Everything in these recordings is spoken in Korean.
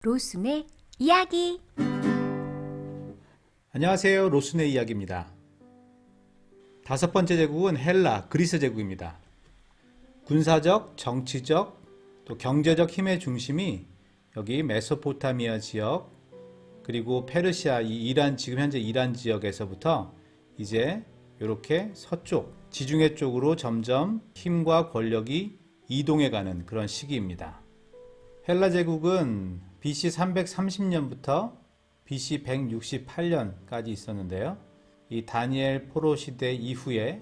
로순의 이야기. 안녕하세요. 로순의 이야기입니다. 다섯 번째 제국은 헬라, 그리스 제국입니다. 군사적, 정치적, 또 경제적 힘의 중심이 여기 메소포타미아 지역, 그리고 페르시아, 지금 현재 이란 지역에서부터 이제 이렇게 서쪽, 지중해 쪽으로 점점 힘과 권력이 이동해가는 그런 시기입니다. 헬라 제국은 BC 330년부터 BC 168년까지 있었는데요. 이 다니엘 포로 시대 이후에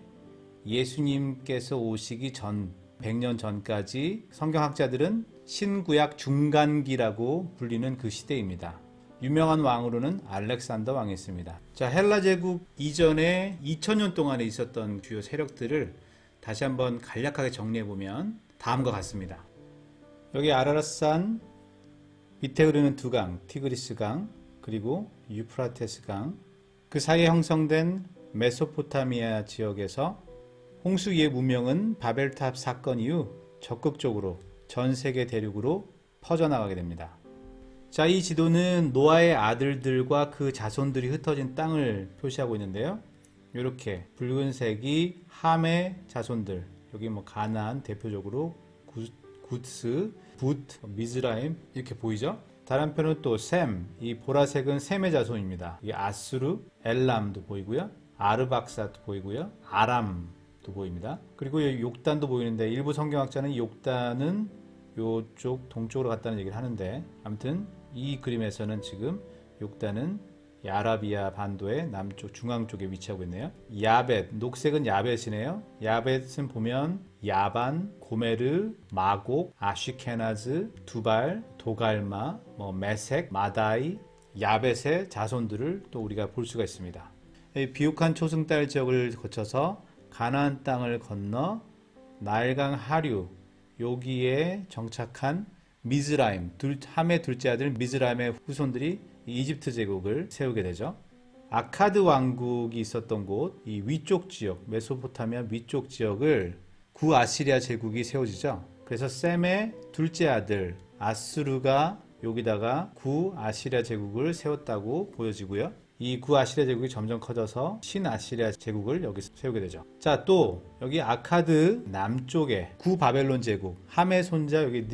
예수님께서 오시기 전 100년 전까지 성경학자들은 신구약 중간기라고 불리는 그 시대입니다. 유명한 왕으로는 알렉산더 왕이 있습니다. 자, 헬라 제국 이전에 2000년 동안에 있었던 주요 세력들을 다시 한번 간략하게 정리해 보면 다음과 같습니다. 여기 아라랏산 밑에 흐르는 두 강, 티그리스 강, 그리고 유프라테스 강, 그 사이에 형성된 메소포타미아 지역에서 홍수 위의 문명은 바벨탑 사건 이후 적극적으로 전 세계 대륙으로 퍼져나가게 됩니다. 자, 이 지도는 노아의 아들들과 그 자손들이 흩어진 땅을 표시하고 있는데요. 이렇게 붉은색이 함의 자손들, 여기 가나안 대표적으로 굿스, 붓, 미즈라임 이렇게 보이죠? 다른 편은 또 셈, 이 보라색은 셈의 자손입니다. 이 아수르, 엘람도 보이고요. 아르박사도 보이고요. 아람도 보입니다. 그리고 여기 욕단도 보이는데 일부 성경학자는 욕단은 이쪽 동쪽으로 갔다는 얘기를 하는데, 아무튼 이 그림에서는 지금 욕단은 아라비아 반도의 남쪽 중앙 쪽에 위치하고 있네요. 야벳, 녹색은 야벳이네요. 야벳은 보면 야반, 고메르, 마곡, 아쉬케나즈, 두발, 도갈마, 메색, 마다이, 야벳의 자손들을 또 우리가 볼 수가 있습니다. 비옥한 초승달 지역을 거쳐서 가나안 땅을 건너 나일강 하류, 여기에 정착한 미즈라임, 함의 둘째 아들 미즈라임의 후손들이 이집트 제국을 세우게 되죠. 아카드 왕국이 있었던 곳, 이 위쪽 지역, 메소포타미아 위쪽 지역을 구아시리아 제국이 세워지죠. 그래서 셈의 둘째 아들 아수르가 여기다가 구아시리아 제국을 세웠다고 보여지고요. 이 구아시리아 제국이 점점 커져서 신아시리아 제국을 여기서 세우게 되죠. 자, 또 여기 아카드 남쪽에 구바벨론 제국, 함의 손자 여기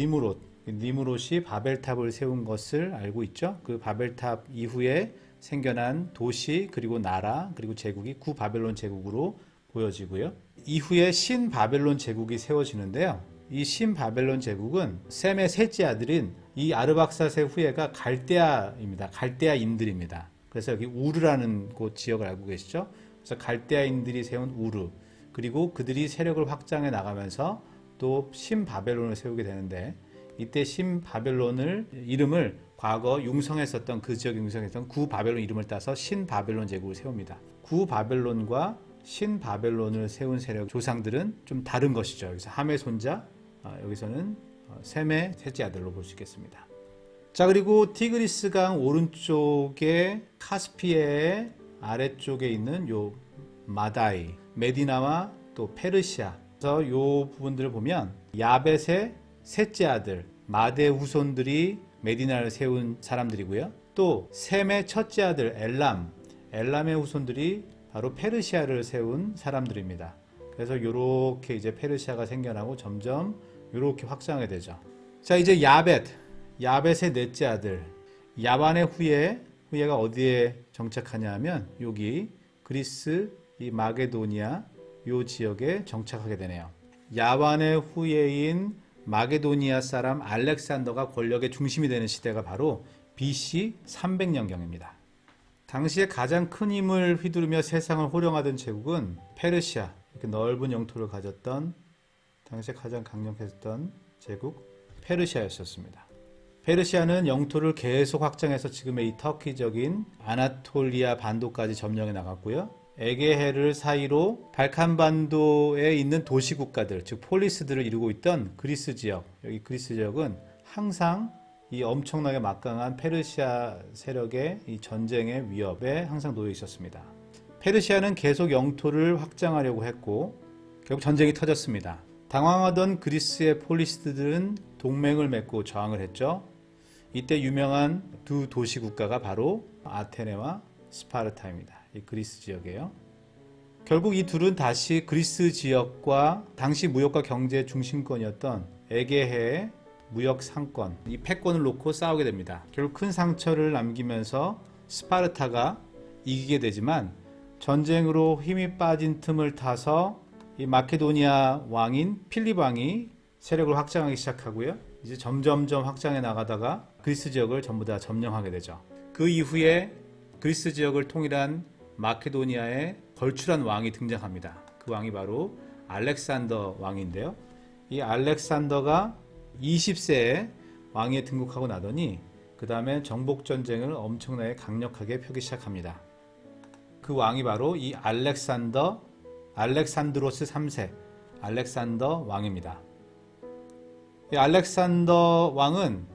니무롯이 바벨탑을 세운 것을 알고 있죠. 그 바벨탑 이후에 생겨난 도시, 그리고 나라, 그리고 제국이 구바벨론 제국으로 보여지고요. 이후에 신바벨론 제국이 세워지는데요. 이 신바벨론 제국은 셈의 셋째 아들인 이 아르박사스의 후예가 갈대아입니다. 갈대아인들입니다. 그래서 여기 우르라는 곳 지역을 알고 계시죠? 그래서 갈대아인들이 세운 우르, 그리고 그들이 세력을 확장해 나가면서 또 신바벨론을 세우게 되는데, 이때 신바벨론을 이름을 과거 융성했었던 그 지역 융성했던 구바벨론 이름을 따서 신바벨론 제국을 세웁니다. 구바벨론과 신바벨론을 세운 세력 조상들은 좀 다른 것이죠. 여기서 함의 손자, 여기서는 셈의 셋째 아들로 볼 수 있겠습니다. 자, 그리고 티그리스 강 오른쪽에 카스피해의 아래쪽에 있는 요 마다이, 메디나와 또 페르시아, 그래서 요 부분들을 보면 야벳의 셋째 아들 마대 후손들이 메디나를 세운 사람들이고요. 또 셈의 첫째 아들 엘람의 후손들이 바로 페르시아를 세운 사람들입니다. 그래서 이렇게 이제 페르시아가 생겨나고 점점 이렇게 확장하게 되죠. 자, 이제 야벳의 넷째 아들 야반의 후예가 어디에 정착하냐 하면 여기 그리스 이 마게도니아 요 지역에 정착하게 되네요. 야반의 후예인 마게도니아 사람 알렉산더가 권력의 중심이 되는 시대가 바로 BC 300년경입니다. 당시에 가장 큰 힘을 휘두르며 세상을 호령하던 제국은 페르시아, 이렇게 넓은 영토를 가졌던 당시에 가장 강력했던 제국 페르시아였었습니다. 페르시아는 영토를 계속 확장해서 지금의 이 터키적인 아나톨리아 반도까지 점령해 나갔고요. 에게해를 사이로 발칸반도에 있는 도시 국가들, 즉 폴리스들을 이루고 있던 그리스 지역, 여기 그리스 지역은 항상 이 엄청나게 막강한 페르시아 세력의 이 전쟁의 위협에 항상 놓여 있었습니다. 페르시아는 계속 영토를 확장하려고 했고 결국 전쟁이 터졌습니다. 당황하던 그리스의 폴리스들은 동맹을 맺고 저항을 했죠. 이때 유명한 두 도시 국가가 바로 아테네와 스파르타입니다. 이 그리스 지역이에요. 결국 이 둘은 다시 그리스 지역과 당시 무역과 경제 중심권이었던 에게해의 무역 상권, 이 패권을 놓고 싸우게 됩니다. 결국 큰 상처를 남기면서 스파르타가 이기게 되지만 전쟁으로 힘이 빠진 틈을 타서 이 마케도니아 왕인 필립 왕이 세력을 확장하기 시작하고요. 이제 점점점 확장해 나가다가 그리스 지역을 전부 다 점령하게 되죠. 그 이후에 그리스 지역을 통일한 마케도니아의 걸출한 왕이 등장합니다. 그 왕이 바로 알렉산더 왕인데요. 이 알렉산더가 20세에 왕위에 등극하고 나더니 그 다음에 정복전쟁을 엄청나게 강력하게 펴기 시작합니다. 그 왕이 바로 이 알렉산드로스 3세 알렉산더 왕입니다. 이 알렉산더 왕은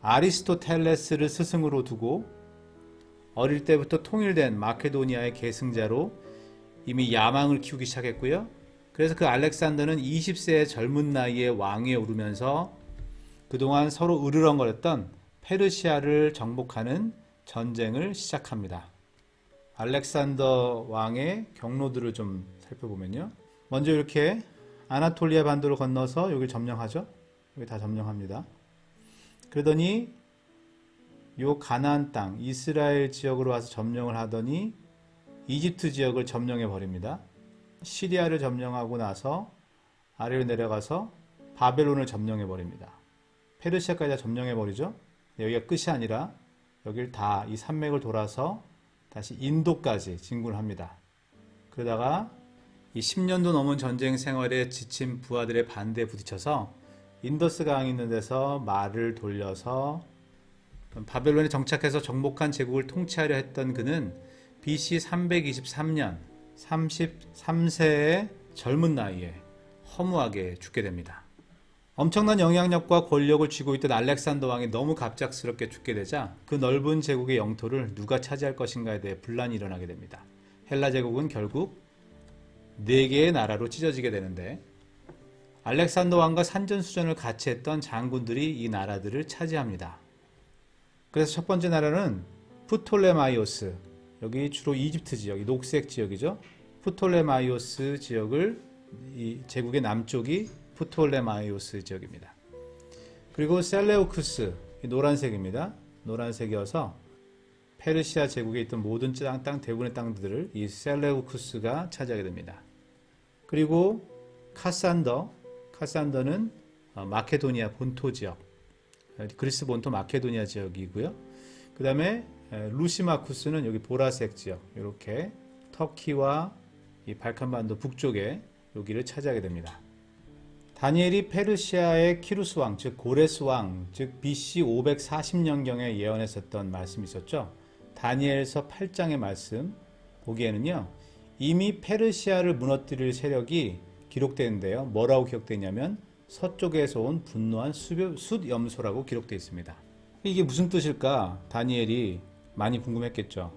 아리스토텔레스를 스승으로 두고 어릴 때부터 통일된 마케도니아의 계승자로 이미 야망을 키우기 시작했고요. 그래서 그 알렉산더는 20세의 젊은 나이에 왕위에 오르면서 그동안 서로 으르렁거렸던 페르시아를 정복하는 전쟁을 시작합니다. 알렉산더 왕의 경로들을 좀 살펴보면요. 먼저 이렇게 아나톨리아 반도를 건너서 여기를 점령하죠. 여기 다 점령합니다. 그러더니 요 가나안 땅, 이스라엘 지역으로 와서 점령을 하더니 이집트 지역을 점령해 버립니다. 시리아를 점령하고 나서 아래로 내려가서 바벨론을 점령해 버립니다. 페르시아까지 다 점령해 버리죠. 여기가 끝이 아니라 여기를 다 이 산맥을 돌아서 다시 인도까지 진군을 합니다. 그러다가 이 10년도 넘은 전쟁 생활에 지친 부하들의 반대에 부딪혀서 인더스 강이 있는 데서 말을 돌려서 바벨론에 정착해서 정복한 제국을 통치하려 했던 그는 BC 323년 33세의 젊은 나이에 허무하게 죽게 됩니다. 엄청난 영향력과 권력을 쥐고 있던 알렉산더 왕이 너무 갑작스럽게 죽게 되자 그 넓은 제국의 영토를 누가 차지할 것인가에 대해 분란이 일어나게 됩니다. 헬라 제국은 결국 4개의 나라로 찢어지게 되는데 알렉산더 왕과 산전수전을 같이 했던 장군들이 이 나라들을 차지합니다. 그래서 첫 번째 나라는 프톨레마이오스, 여기 주로 이집트 지역, 녹색 지역이죠. 프톨레마이오스 지역을 이 제국의 남쪽이 프톨레마이오스 지역입니다. 그리고 셀레우쿠스, 노란색입니다. 노란색이어서 페르시아 제국에 있던 모든 땅 대부분의 땅들을 이 셀레우쿠스가 차지하게 됩니다. 그리고 카산더는 마케도니아 본토 지역, 그리스 본토 마케도니아 지역이고요. 그 다음에 루시마쿠스는 여기 보라색 지역, 이렇게 터키와 이 발칸반도 북쪽에 여기를 차지하게 됩니다. 다니엘이 페르시아의 키루스 왕, 즉 고레스 왕, 즉 BC 540년경에 예언했었던 말씀이 있었죠. 다니엘서 8장의 말씀 보기에는요, 이미 페르시아를 무너뜨릴 세력이 기록되는데요. 뭐라고 기록되어 있냐면 서쪽에서 온 분노한 숫염소라고 기록되어 있습니다. 이게 무슨 뜻일까? 다니엘이 많이 궁금했겠죠.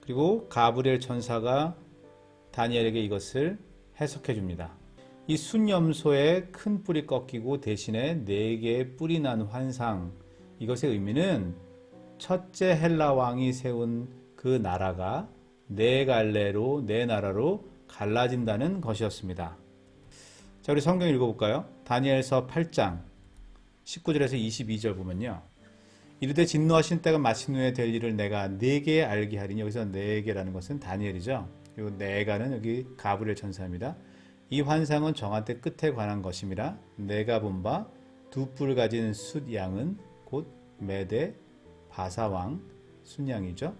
그리고 가브리엘 천사가 다니엘에게 이것을 해석해 줍니다. 이 숫염소의 큰 뿔이 꺾이고 대신에 4개의 뿔이 난 환상, 이것의 의미는 첫째 헬라 왕이 세운 그 나라가 4갈래로 4나라로 갈라진다는 것이었습니다. 자, 우리 성경 읽어볼까요? 다니엘서 8장 19절에서 22절 보면요. 이르되 진노하신 때가 마친 후에 될 일을 내가 4개 알게 하리니, 여기서 4개라는 것은 다니엘이죠. 그리고 4가는 여기 가브리엘 천사입니다. 이 환상은 정한 때 끝에 관한 것임이라. 내가 본 바 2뿔 가진 숫양은 곧 메대 바사왕 순양이죠.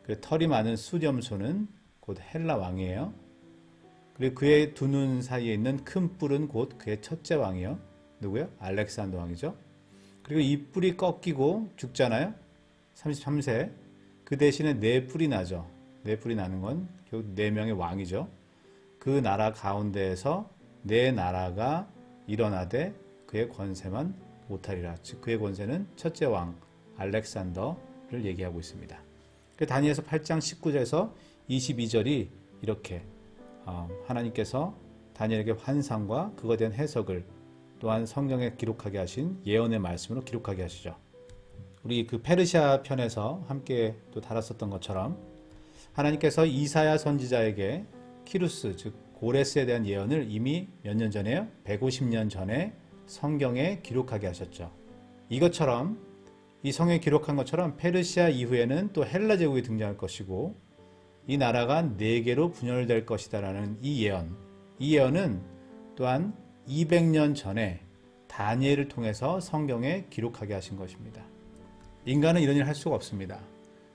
그리고 털이 많은 숫염소는 곧 헬라 왕이에요. 그리고 그의 두 눈 사이에 있는 큰 뿔은 곧 그의 첫째 왕이요. 누구요? 알렉산더 왕이죠. 그리고 이 뿔이 꺾이고 죽잖아요. 33세. 그 대신에 4뿔이 나죠. 4뿔이 나는 건 결국 4명의 왕이죠. 그 나라 가운데에서 4나라가 일어나되 그의 권세만 못하리라. 즉 그의 권세는 첫째 왕 알렉산더를 얘기하고 있습니다. 다니엘서 8장 19절에서 22절이 이렇게 하나님께서 다니엘에게 환상과 그것에 대한 해석을 또한 성경에 기록하게 하신 예언의 말씀으로 기록하게 하시죠. 우리 그 페르시아 편에서 함께 또 다뤘었던 것처럼 하나님께서 이사야 선지자에게 키루스 즉 고레스에 대한 예언을 이미 몇 년 전에요? 150년 전에 성경에 기록하게 하셨죠. 이것처럼 이 성경에 기록한 것처럼 페르시아 이후에는 또 헬라 제국이 등장할 것이고 이 나라가 네 개로 분열될 것이다라는 이 예언은 또한 200년 전에 다니엘을 통해서 성경에 기록하게 하신 것입니다. 인간은 이런 일을 할 수가 없습니다.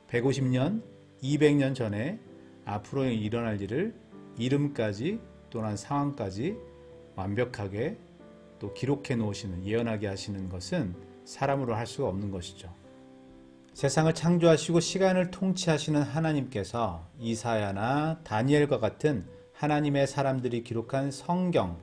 150년, 200년 전에 앞으로 일어날 일을 이름까지 또는 상황까지 완벽하게 또 기록해 놓으시는, 예언하게 하시는 것은 사람으로 할 수가 없는 것이죠. 세상을 창조하시고 시간을 통치하시는 하나님께서 이사야나 다니엘과 같은 하나님의 사람들이 기록한 성경,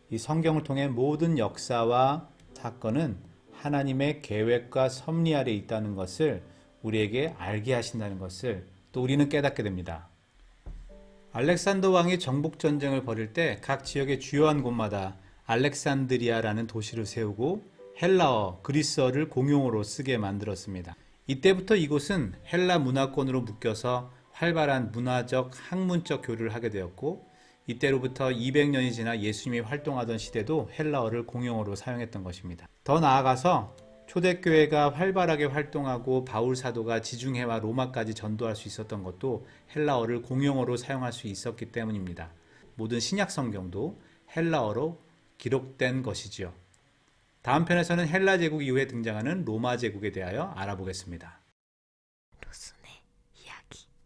이 성경을 통해 모든 역사와 사건은 하나님의 계획과 섭리 아래 있다는 것을 우리에게 알게 하신다는 것을 또 우리는 깨닫게 됩니다. 알렉산더 왕이 정복 전쟁을 벌일 때 각 지역의 주요한 곳마다 알렉산드리아라는 도시를 세우고 헬라어, 그리스어를 공용어로 쓰게 만들었습니다. 이때부터 이곳은 헬라 문화권으로 묶여서 활발한 문화적, 학문적 교류를 하게 되었고 이때로부터 200년이 지나 예수님이 활동하던 시대도 헬라어를 공용어로 사용했던 것입니다. 더 나아가서 초대교회가 활발하게 활동하고 바울 사도가 지중해와 로마까지 전도할 수 있었던 것도 헬라어를 공용어로 사용할 수 있었기 때문입니다. 모든 신약 성경도 헬라어로 기록된 것이지요. 다음 편에서는 헬라 제국 이후에 등장하는 로마 제국에 대하여 알아보겠습니다.